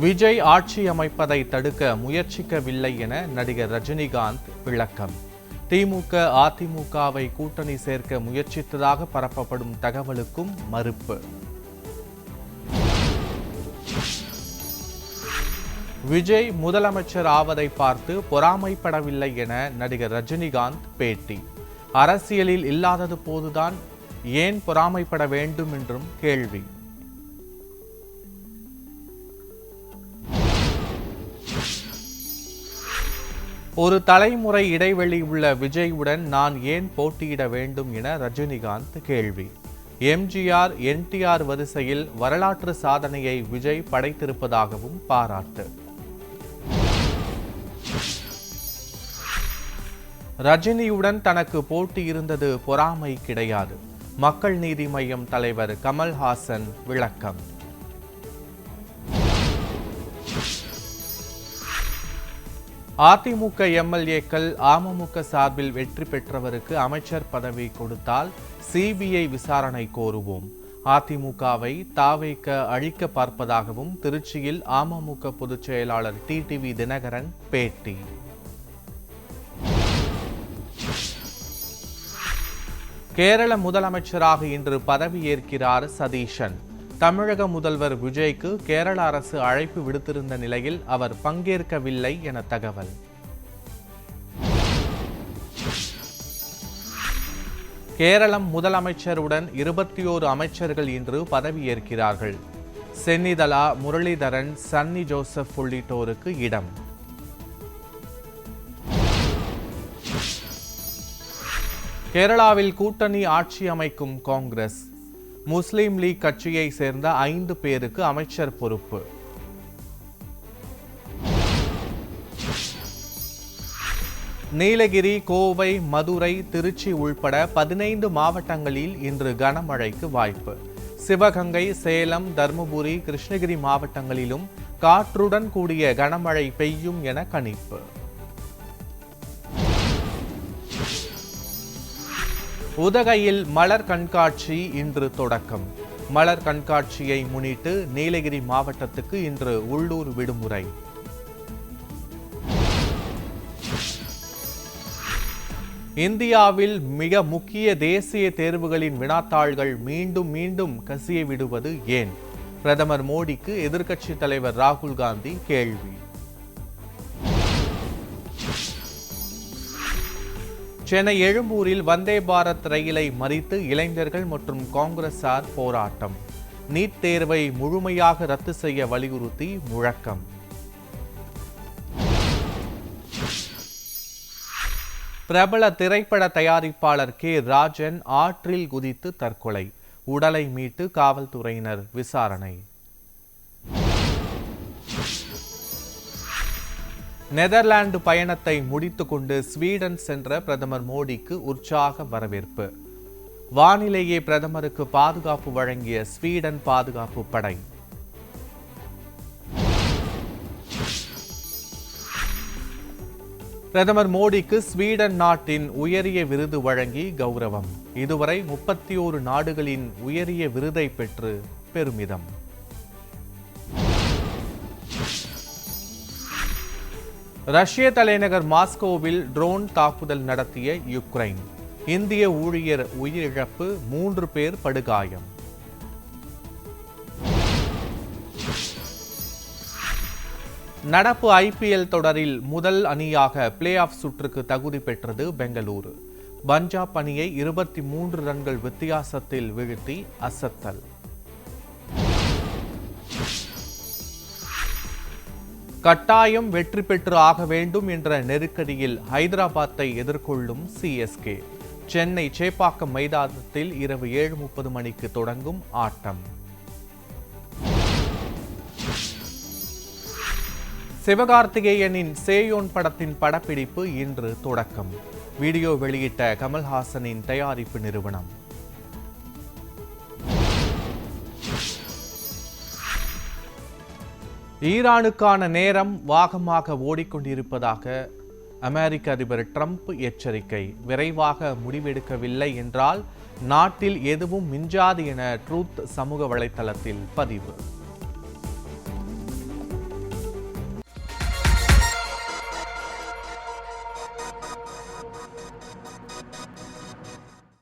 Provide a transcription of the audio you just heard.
விஜய் ஆட்சி அமைப்பதை தடுக்க முயற்சிக்கவில்லை என நடிகர் ரஜினிகாந்த் விளக்கம். திமுக அதிமுகவை கூட்டணி சேர்க்க முயற்சித்ததாக பரப்பப்படும் தகவலுக்கும் மறுப்பு. விஜய் முதலமைச்சர் ஆவதை பார்த்து பொறாமைப்படவில்லை என நடிகர் ரஜினிகாந்த் பேட்டி. அரசியலில் இல்லாதது போதுதான் ஏன் பொறாமைப்பட வேண்டும் என்றும் கேள்வி. ஒரு தலைமுறை இடைவெளி உள்ள விஜயுடன் நான் ஏன் போட்டியிட வேண்டும் என ரஜினிகாந்த் கேள்வி. எம்ஜிஆர் என்டிஆர் வரிசையில் வரலாற்று சாதனையை விஜய் படைத்திருப்பதாகவும் பாராட்டு. ரஜினியுடன் தனக்கு போட்டி இருந்தது பொறாமை கிடையாது. மக்கள் நீதி மய்யம் தலைவர் கமல்ஹாசன் விளக்கம். அதிமுக எம்எல்ஏக்கள் அமமுக சார்பில் வெற்றி பெற்றவருக்கு அமைச்சர் பதவி கொடுத்தால் சிபிஐ விசாரணை கோருவோம். அதிமுகவை தாவேக அழிக்க பார்ப்பதாகவும் திருச்சியில் அமமுக பொதுச் செயலாளர் டிடிவி தினகரன் பேட்டி. கேரள முதலமைச்சராக இன்று பதவியேற்கிறார் சதீஷன். தமிழக முதல்வர் விஜய்க்கு கேரள அரசு அழைப்பு விடுத்திருந்த நிலையில் அவர் பங்கேற்கவில்லை என தகவல். கேரளம் முதலமைச்சருடன் 21 அமைச்சர்கள் இன்று பதவியேற்கிறார்கள். சென்னிதலா, முரளிதரன், சன்னி ஜோசப் உள்ளிட்டோருக்கு இடம். கேரளாவில் கூட்டணி ஆட்சி அமைக்கும் காங்கிரஸ். முஸ்லிம் லீக் கட்சியை சேர்ந்த 5 பேருக்கு அமைச்சர் பொறுப்பு. நீலகிரி, கோவை, மதுரை, திருச்சி உள்பட 15 மாவட்டங்களில் இன்று கனமழைக்கு வாய்ப்பு. சிவகங்கை, சேலம், தருமபுரி, கிருஷ்ணகிரி மாவட்டங்களிலும் காற்றுடன் கூடிய கனமழை பெய்யும் என கணிப்பு. உதகையில் மலர் கண்காட்சி இன்று தொடக்கம். மலர் கண்காட்சியை முன்னிட்டு நீலகிரி மாவட்டத்துக்கு இன்று உள்ளூர் விடுமுறை. இந்தியாவில் மிக முக்கிய தேசிய தேர்வுகளின் வினாத்தாள்கள் மீண்டும் மீண்டும் கசிய விடுவது ஏன்? பிரதமர் மோடிக்கு எதிர்க்கட்சித் தலைவர் ராகுல் காந்தி கேள்வி. சென்னை எழும்பூரில் வந்தே பாரத் ரயிலை மறித்து இளைஞர்கள் மற்றும் காங்கிரசார் போராட்டம். நீட் தேர்வை முழுமையாக ரத்து செய்ய வலியுறுத்தி முழக்கம். பிரபல திரைப்பட தயாரிப்பாளர் கே ராஜன் ஆற்றில் குதித்து தற்கொலை. உடலை மீட்டு காவல்துறையினர் விசாரணை. நெதர்லாந்து பயணத்தை முடித்துக்கொண்டு ஸ்வீடன் சென்ற பிரதமர் மோடிக்கு உற்சாக வரவேற்பு. வானிலேயே பிரதமருக்கு பாதுகாப்பு வழங்கிய ஸ்வீடன் பாதுகாப்பு படை. பிரதமர் மோடிக்கு ஸ்வீடன் நாட்டின் உயரிய விருது வழங்கி கௌரவம். இதுவரை 31 நாடுகளின் உயரிய விருதை பெற்று பெருமிதம். ரஷ்ய தலைநகர் மாஸ்கோவில் ட்ரோன் தாக்குதல் நடத்திய யுக்ரைன். இந்திய ஊழியர் உயிரிழப்பு, 3 பேர் படுகாயம். நடப்பு ஐபிஎல் தொடரில் முதல் அணியாக பிளே ஆஃப் சுற்றுக்கு தகுதி பெற்றது பெங்களூரு. பஞ்சாப் அணியை 23 ரன்கள் வித்தியாசத்தில் வீழ்த்தி அசத்தல். கட்டாயம் வெற்றி பெற்று ஆக வேண்டும் என்ற நெருக்கடியில் ஹைதராபாத்தை எதிர்கொள்ளும் சிஎஸ்கே. சென்னை சேப்பாக்கம் மைதானத்தில் இரவு 7:30 மணிக்கு தொடங்கும் ஆட்டம். சிவகார்த்திகேயனின் சேயோன் படத்தின் படப்பிடிப்பு இன்று தொடக்கம். வீடியோ வெளியிட்ட கமல்ஹாசனின் தயாரிப்பு நிறுவனம். ஈரானுக்கான நேரம் வேகமாக ஓடிக்கொண்டிருப்பதாக அமெரிக்க அதிபர் ட்ரம்ப் எச்சரிக்கை. விரைவாக முடிவெடுக்கவில்லை என்றால் நாட்டில் எதுவும் மிஞ்சாது என ட்ரூத் சமூக வலைதளத்தில் பதிவு.